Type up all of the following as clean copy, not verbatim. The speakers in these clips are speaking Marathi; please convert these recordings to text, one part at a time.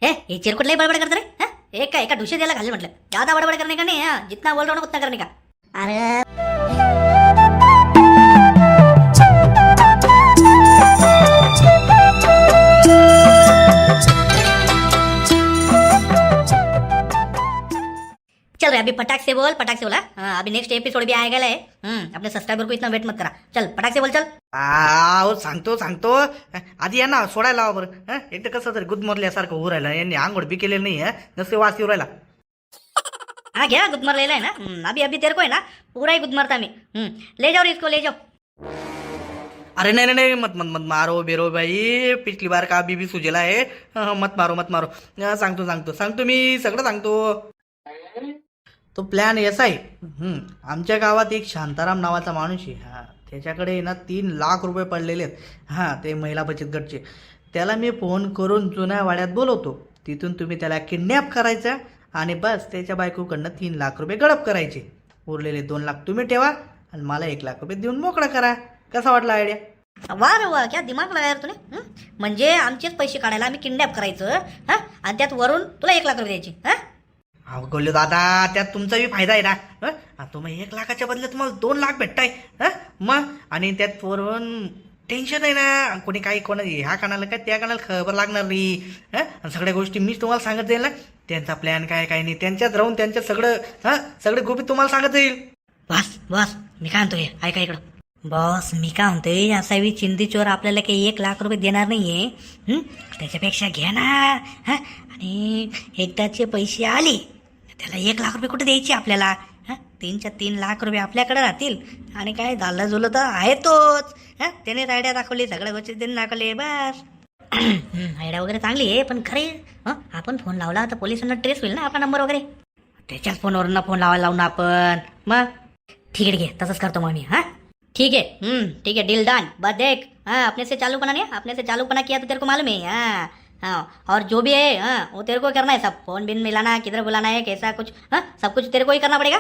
हे चिरकुट लई बडबड करते रे. एका ढुशे द्यायला घाले म्हटलं. ज्यादा बडबड करणे का नाही. जितना बोल रहा हूं उतना करने का. अरे चल रे, अभी फटाक से बोल, फटाक से बोला. अभी नेक्स्ट एपिसोड भी आएगा है. अपने सब्सक्राइबर को इतना वेट मत करा. चल फटाक से बोल चल. सांगतो आधी यांना सोडायला लावा बरं. एकटं कसं तरी गुदमरल्यासारखं होऊ राहिलं. यांनी आंघोळ बी केलेलं नाही. नसे वास येऊ राहिला. हाँ क्या गुदमर ले है ना. अभी अभी तेरे को है ना पूरा ही गुदमरता मैं. ले जाओ रे इसको, ले जाओ. अरे नहीं मत मत मत मारो बेरो भाई. पिछली बार का बीबी सुजेला आहे. मत मारो. सांगतो मी सगळं सांगतो. तो प्लॅन असा आहे. आमच्या गावात एक शांताराम नावाचा माणूस आहे. त्याच्याकडे ना 3 लाख रुपये पडलेले आहेत. ते महिला बचत गटचे. त्याला मी फोन करून जुन्या वाड्यात बोलवतो. तिथून तुम्ही त्याला किडनॅप करायचा आणि बस त्याच्या बायकोकडनं 3 लाख रुपये गडप करायचे. उरलेले 2 लाख तुम्ही ठेवा आणि मला 1 लाख रुपये देऊन मोकळा करा. कसा वाटला आयडिया? वाह रे वाह, क्या दिमाग लगाया यार तूने. म्हणजे आमचेच पैसे काढायला आम्ही किडनॅप करायचं. आणि त्यात वरून तुला 1 लाख रुपये द्यायचे. अहो गोल्ले दादा, त्यात तुमचा बी फायदा आहे ना. तुम्ही 1 लाखाच्या बदल्यात तुम्हाला 2 लाख भेटताय. मग आणि त्यात वरून टेन्शन आहे ना. कोणी काही कोणा ह्या कानाला काय त्या कानाला खबर लागणार नाही. आणि सगळ्या गोष्टी मीच तुम्हाला सांगत जाईल ना. त्यांचा प्लॅन काय नाही त्यांच्यात राहून त्यांच्यात सगळे गोपी तुम्हाला सांगत जाईल. बॉस मी काय म्हणतोय ऐका इकडं. बॉस मी काय म्हणतोय, असावी चिंदी चोर आपल्याला काही 1 लाख रुपये देणार नाहीये. त्याच्यापेक्षा घ्या ना. आणि एकदाचे पैसे आले त्याला 1 लाख रुपये कुठे द्यायचे आपल्याला. 3 लाख रुपये आपल्याकडे राहतील. आणि काय झालं जुलं तर आहे तोच. त्याने आयडिया दाखवली, सगळ्या गोष्टी त्यांनी दाखवले. बस आयडिया वगैरे चांगली आहे पण खरे. आपण फोन लावला तर पोलिसांना ट्रेस होईल ना आपला नंबर वगैरे. त्याच्याच फोनवरून फोन लावायला लावून आपण. मग ठीक आहे तसंच करतो मग मी. ठीक है डील डन. बस देख अपने से चालूपना नहीं. अपने से चालूपना किया तो तेरे को मालूम है. और जो भी है वो तेरे को करना है सब. फोन बिन मिलाना, किधर बुलाना है, कैसा कुछ सब कुछ तेरे को ही करना पड़ेगा.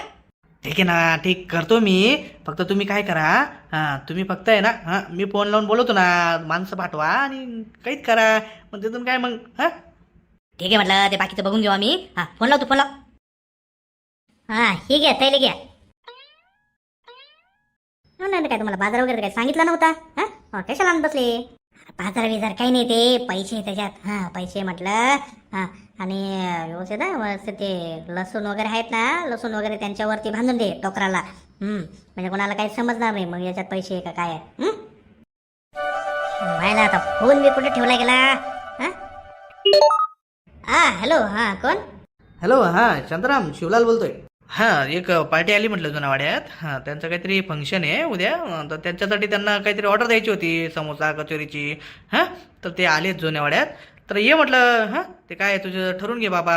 ठीक आहे ना. ठीक करतो मी. फक्त तुम्ही काय करा. तुम्ही फक्त आहे ना मी फोन लावून बोलवतो ना. माणसं पाठवा आणि काहीच करा. मग तिथून काय मग. ठीक आहे म्हटलं, ते बाकीचं बघून घेऊ आम्ही. फोन लाव, तू फोन लाव. ठीक आहे तैले घ्या. नाही काय तुम्हाला बाजार वगैरे काय सांगितलं नव्हता. कशाला आणत बसले. बाजार काही नाही, ते पैसे त्याच्यात. पैसे म्हटलं. आणि व्यवस्थित ते लसूण वगैरे आहेत ना, लसूण वगैरे त्यांच्यावरती बांधून दे टोकराला. म्हणजे कोणाला काही समजणार नाही मग याच्यात पैसे आहे का काय आहे. व्हायला आता फोन मी कुठे ठेवला गेला. हॅलो कोण? हॅलो शांताराम, शिवलाल बोलतोय. एक पार्टी आली म्हटलं जुन्या वाड्यात. त्यांचं काहीतरी फंक्शन आहे उद्या. तर त्यांच्यासाठी त्यांना काहीतरी ऑर्डर द्यायची होती, समोसा कचोरीची. तर ते आलेत जुन्या वाड्यात. तर ये म्हटलं. ते काय तुझं ठरवून घे बाबा.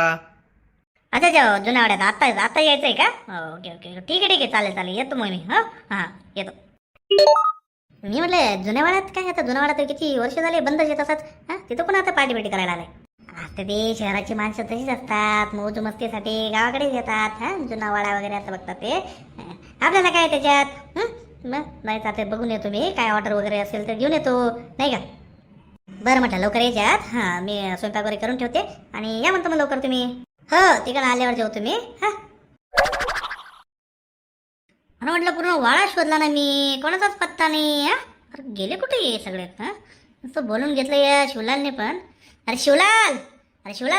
अच्छा जुन्या वाड्यात आता यायचंय का? ओके ठीक आहे चालेल येतो मग मी. येतो. मी म्हटलं जुन्या वाड्यात काय, आता जुन्या वाड्यात किती वर्ष झाले बंदच येत असतात. तिथं पण आता पार्टी करायला आलाय. आता ते शहराची माणसं तशीच असतात, मौज मस्तीसाठी गावाकडेच येतात. जुना वाडा वगैरे असं बघतात ते. आपल्याला काय त्याच्यात. नाही आता बघून येतो मी, काय ऑर्डर वगैरे असेल तर घेऊन येतो नाही का. बरं म्हटलं लवकर यायच्यात. मी स्वयंपाक वगैरे करून ठेवते आणि या म्हणतो मग लवकर तुम्ही. तिकडे आल्यावर जेवतो मी. म्हटलं पूर्ण वाडा शोधला ना मी, कोणाचाच पत्ता नाही. अरे गेले कुठे सगळे. नुसतं बोलून घेतलं या शिवलालने पण. अरे शिवलाल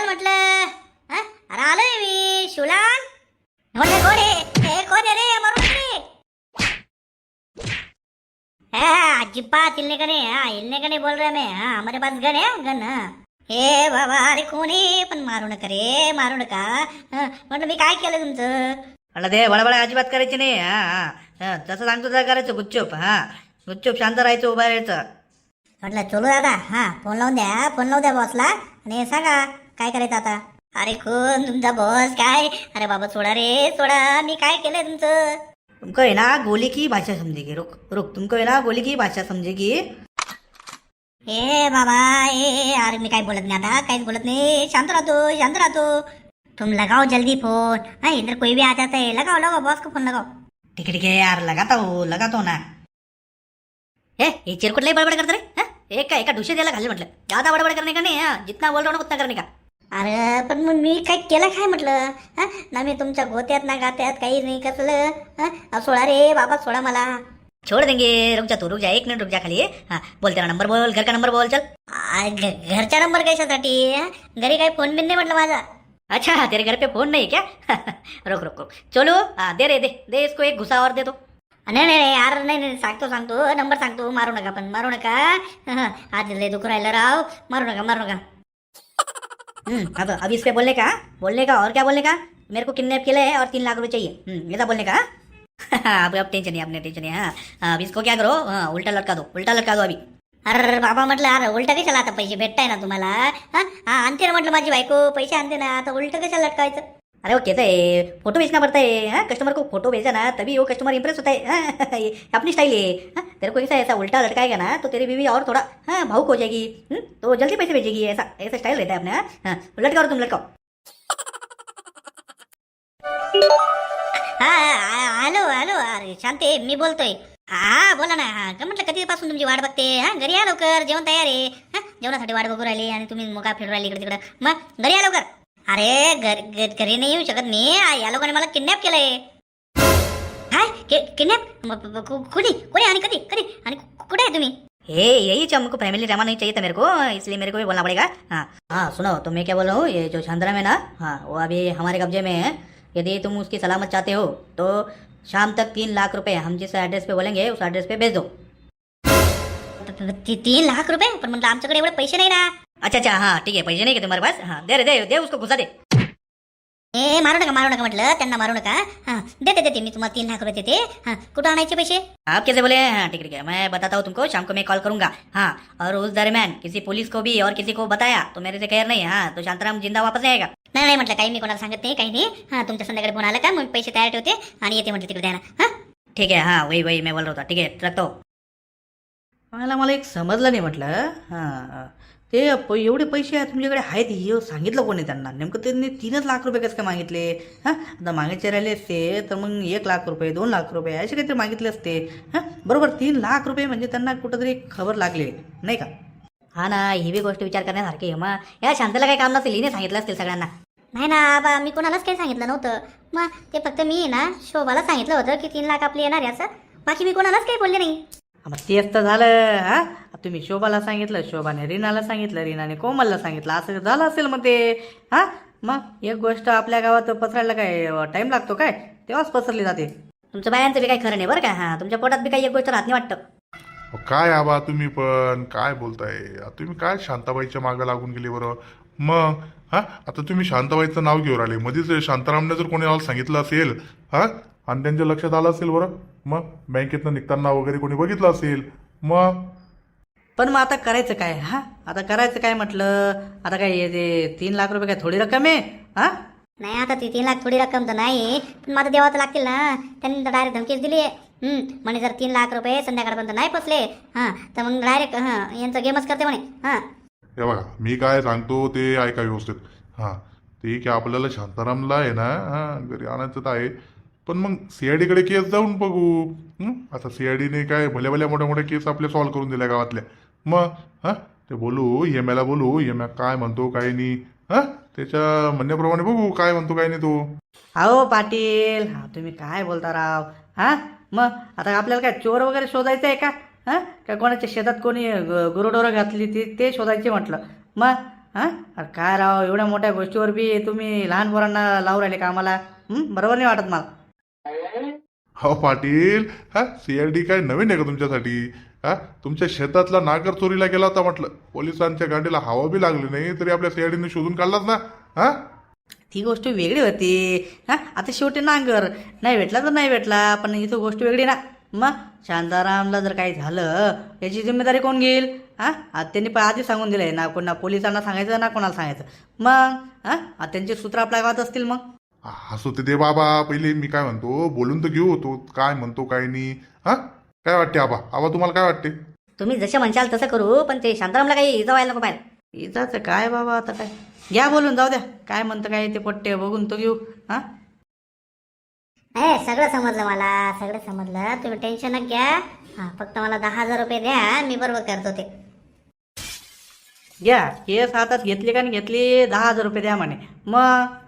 म्हटलं. अरे आलोय मी शिवलाल. कोण आहे रे मारून रे. अजिबात हिलने का नहीं बोल रहा मैं. हमारे पास गन है गन. हे बाबा अरे कोण आहे पण मारू नका. म्हटलं मी काय केलं तुमचं. म्हटलं ते बळबळ अजिबात करायची नाही. जसं सांगतो तसं करायचं. गुपचूप शांत राहायचं, उभा राहायचं. म्हटलं चलो दादा. फोन लावून द्या बॉसला आणि सांगा काय करायचं आता. अरे कोण तुमचा बॉस काय. अरे बाबा सोडा मी काय केलंय तुमचं. तुमको है ना गोली की भाषा समजेगी. रुक तुमको है ना गोली की भाषा समजेगी. ए बाबा अरे मी काय बोलत नाही आता, काहीच बोलत नाही. शांत राहतो. तुम लगाओ जल्दी फोन. इधर कोई भी आ जाता है. लगाओ बॉस को फोन लगाओ. ठीक है यार लगाता हूँ ना. हे चिरकुट लई बडबड करते रे. एका ढुशे द्यायला घाले म्हटलं. ज्यादा बडबड करणे का नाही. जितना बोल रहा हूं उतना करने का. अरे पण मग मी काय केलं काय म्हटलं हा ना मी तुमच्या गोत्यात ना गात्यात काही नाही कसलं हा सोडा रे बाबा सोडा मला छोड़ देंगे, रुक जा तू, रुक जा, 1 मिनट रुक जा खाली. हाँ बोल, तेरा नंबर बोल, घर का नंबर बोल, चल. घरचा नंबर कशासाठी हा? घरी काही फोन बिन नाही म्हटलं माझा अच्छा तेरे घर पे फोन नहीं क्या? रुक रुक रुक, चलो हाँ दे रे, दे इसको एक घुसा और दे दो. नाही नाही नाही, यार नाही नाही सांगतो नंबर सांगतो मारू नका पण मारू नका आज लय दुख राहिलं राव मारू नका अब इस पे बोलने का और क्या बोलने का? मेरे को किडनैप किया है और 3 लाख रुपए चाहिए, ऐसा बोलने का? अब टेंशन नहीं, आपने टेंशन नहीं. हाँ अब इसको क्या करो, हाँ उल्टा लटका दो अभी. अरे बाबा म्हटलं अरे उलट कशाला आता पैसे भेटताय ना तुम्हाला हा आणते ना म्हटलं माझी बायको पैसे आणते ना आता उलट कशाला लटकायचं अरे वो कहते है फोटो भेजना पड़ता है, हाँ कस्टमर को फोटो भेजा ना तभी वो कस्टमर इंप्रेस होता है. हाँ, ये अपनी स्टाइल है. हाँ, तेरे को ऐसा उल्टा लटकाएगा ना तो तेरी बीवी और थोड़ा हाँ भावुक हो जाएगी. तो जल्दी पैसे भेजेगी. ऐसा स्टाइल रहता है अपने. हाँ लटकाओ तुम लटकाओ. हॅलो अरे शांती मी बोलतोय हा बोला ना हा का म्हटलं कधीपासून तुमची वाट बघते हा घरी या लवकर जेवण तयार आहे हा जेवणासाठी वाट बघू राहिली आणि तुम्ही मोका फिरू राहिली इकडे तिकडे मग घरी या लवकर अरे घरी नाही येऊ शकत मी या लोकांनी मला किडनॅप केलंय काय किडनॅप कोणी आणि कधी आणि कुठे आहे तुम्ही यही हमको फैमिली ड्रामा नहीं चाहिए था मेरे को, इसलिए मेरे को भी बोलना पड़ेगा. हाँ सुनो तो मैं क्या बोल रहा हूँ, ये जो शांतराम है ना, हाँ वो अभी हमारे कब्जे में है. यदि तुम उसकी सलामत चाहते हो तो शाम तक 3 लाख रुपए हम जिस एड्रेस पे बोलेंगे उस एड्रेस पे भेज दो. 3 लाख रुपये पण म्हटलं आमच्याकडे एवढे पैसे नाही ना अच्छा हाँ ठीक है, पैसे नहीं क्या तुम्हारे पास? हाँ दे उसको घुसा दे. ए मारू नका म्हटलं त्यांना मारू नका हा देते मी तुम्हाला 3 लाख रुपये देते हा कुठं आणायचे पैसे आप कैसे बोले? हाँ ठीक है, मैं बताता हूँ तुमको, शाम को मैं कॉल करूंगा. हाँ और उस दरम्यान किसी पुलिस को भी और किसी को बताया तो मेरे से खैर नहीं. हाँ तो शांताराम जिंदा वापस आएगा. नाही म्हटलं काही मी कोणाला सांगत नाही काही नाही हा तुमच्या संध्याकाळी फोन आला का मग पैसे तयार ठेवते आणि येते म्हटलं तिकडे द्यायला हा ठीक है. हाँ वही मैं बोल रहा था. ठीक है रखता हूँ. मला एक समजलं नाही म्हटलं. हां ते एवढे पैसे तुमच्याकडे आहेत हे सांगितलं कोणी त्यांना? नेमकं त्यांनी 3 लाख रुपये कसं काय मागितले? हां आता मागायचे राहिले असते तर मग 1 लाख रुपये 2 लाख रुपये असे काहीतरी मागितले असते. हां बरोबर 3 लाख रुपये म्हणजे त्यांना कुठंतरी खबर लागली नाही का? हा ना ही बी गोष्ट विचार करण्यासारखी आहे. मग या शांताला काही काम नसेल, हिने सांगितलं असतील सगळ्यांना. नाही ना बा मी कोणालाच काही सांगितलं नव्हतं मग ते फक्त मी ना शोभाला सांगितलं होतं की 3 लाख आपले येणार असं बाकी मी कोणालाच काही बोलले नाही मग तेच तर झालं. हां तुम्ही शोभाला सांगितलं, शोभाने रीनाला सांगितलं, रीनाने कोमलला सांगितलं, असं झालं असेल मग ते. हां मग एक गोष्ट आपल्या गावात पसरायला काय टाईम लागतो काय? तेव्हाच पसरली जाते. तुमचं बायांचं बी काही खरं नाही बरं का. हां तुमच्या पोटात बी काही एक गोष्ट राहत नाही वाटतं. काय आबा तुम्ही पण काय बोलताय? तुम्ही काय शांताबाईच्या मागं लागून गेले बरं? मग हा आता तुम्ही शांताबाईचं नाव घेऊन आले मध्येच शांतारामने जर कोणी सांगितलं असेल हा आणि त्यांच्या लक्षात आलं असेल बरं मग बँकेतनं निघताना वगैरे कोणी बघितलं असेल मग पण मग आता करायचं काय? हां आता करायचं काय म्हटलं? आता काय ते 3 लाख रुपये काय थोडी रक्कम आहे? हां नाही आता ती 3 लाख थोडी रक्कम तर नाही पण माझं देवा तर लागतील ना त्यांनी तर डायरेक्ट धमकीच दिली आहे म्हणे जर 3 लाख रुपये संध्याकाळपर्यंत नाही पोचले हां तर मग डायरेक्ट हां यांचं गेमच करते म्हणे हां हे बघा मी काय सांगतो ते ऐका व्यवस्थित. हां ते की आपल्याला शांतारामला आहे ना हां घरी आणायचं तर आहे पण मग CID कडे केस जाऊन बघू. आता CIDने काय भल्या मोठ्या केस आपल्या सॉल्व्ह करून दिल्या गावातल्या. मग हां ते बोलू EMI बोलू EMI काय म्हणतो काय नाही हां त्याच्या म्हणण्याप्रमाणे बघू काय म्हणतो काय नाही तो. अहो पाटील हा तुम्ही काय बोलता राव? हां मग आता आपल्याला काय चोर वगैरे शोधायचं आहे का? हां काय कोणाच्या शेतात कोणी गुरुढोरं घातली ते शोधायचे म्हटलं. मग हां अरे काय राव एवढ्या मोठ्या गोष्टीवर बी तुम्ही लहान पोरांना लावून राहिले का आम्हाला? बरोबर नाही वाटत मला. हो पाटील हा CID काय नवीन आहे का तुमच्यासाठी? हा तुमच्या शेतातला नागर चोरीला गेला होता म्हटलं पोलिसांच्या गाडीला हवा बी लागली नाही तरी आपल्या CIDने शोधून काढलाच ना. हा ती गोष्ट वेगळी होती. हां आता शेवटी नांगर नाही भेटला तर नाही भेटला पण इथं गोष्ट वेगळी ना. मग शांतारामला जर काही झालं याची जिम्मेदारी कोण घेईल? हां आता त्यांनी आधी सांगून दिलंय ना कोणा पोलिसांना सांगायचं ना कोणाला सांगायचं. मग हां आता त्यांचे सूत्र आपल्या गावात असतील. मग हसू ते बाबा पहिले मी काय म्हणतो बोलून तर घेऊ तो काय म्हणतो काय नाही. हा काय वाटते आबा तुम्हाला काय वाटते? तुम्ही जसे म्हणशाल तसं करू पण ते शांतारामला काही इजा व्हायला नको पाहिजे. इथंच काय बाबा आता काय घ्या बोलून जाऊ द्या काय म्हणतं काय ते पट्टे बघून तो घेऊ. हां सगळं समजलं मला सगळं समजलं तुम्ही टेन्शन नका घ्या हां फक्त मला 10,000 रुपये द्या मी बरोबर करतो ते. घ्या केस हातात घेतली का नाही घेतली 10,000 रुपये द्या म्हणे. मग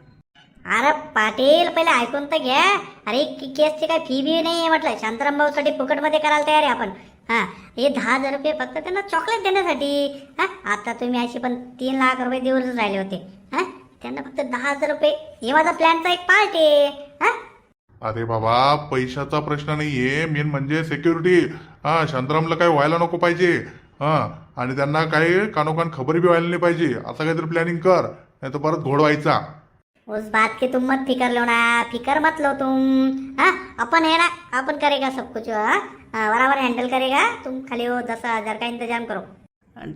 अरे पाटील पहिले ऐकून तर घ्या. अरे केसची काय फी बी नाही म्हटलं. शांताराम भाऊसाठी फुकटमध्ये करायला तयार आहे आपण. हा हे 10,000 रुपये फक्त त्यांना चॉकलेट देण्यासाठी. हा आता तुम्ही अशी पण 3 लाख रुपये देऊनच राहिले होते. हा त्यांना फक्त 10,000 रुपये हे माझा प्लॅनचा एक पार्ट आहे. हा अरे बाबा पैशाचा प्रश्न नाहीये, मेन म्हणजे सिक्युरिटी. हा शांतारामला काय व्हायला नको पाहिजे. हा आणि त्यांना काही कानोकान खबर बी व्हायला नाही पाहिजे. असं काहीतरी प्लॅनिंग कर, नाही तर परत घोड व्हायचा. उस बात की तुम मत फिकर लो ना, फिकर मत लो तुम. हाँ अपन है ना, अपन करेगा सब कुछ. हाँ बराबर हँडल करेगा. तुम खाली हो 10,000 का इंतजाम करो.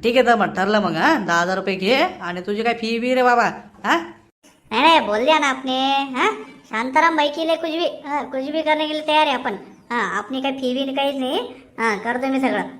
ठीक आहे तर मग ठरलं मग. 10,000 रुपये घे आणि तुझी काय फी बी रे बाबा. हा नहीं नहीं बोल दिया ना आपने. हाँ शांताराम भाई के लिए कुछ भी करने के लिए तैयार है अपन. हाँ अपनी काही फी भी काहीच नाही. हाँ कर दो मी सगळं.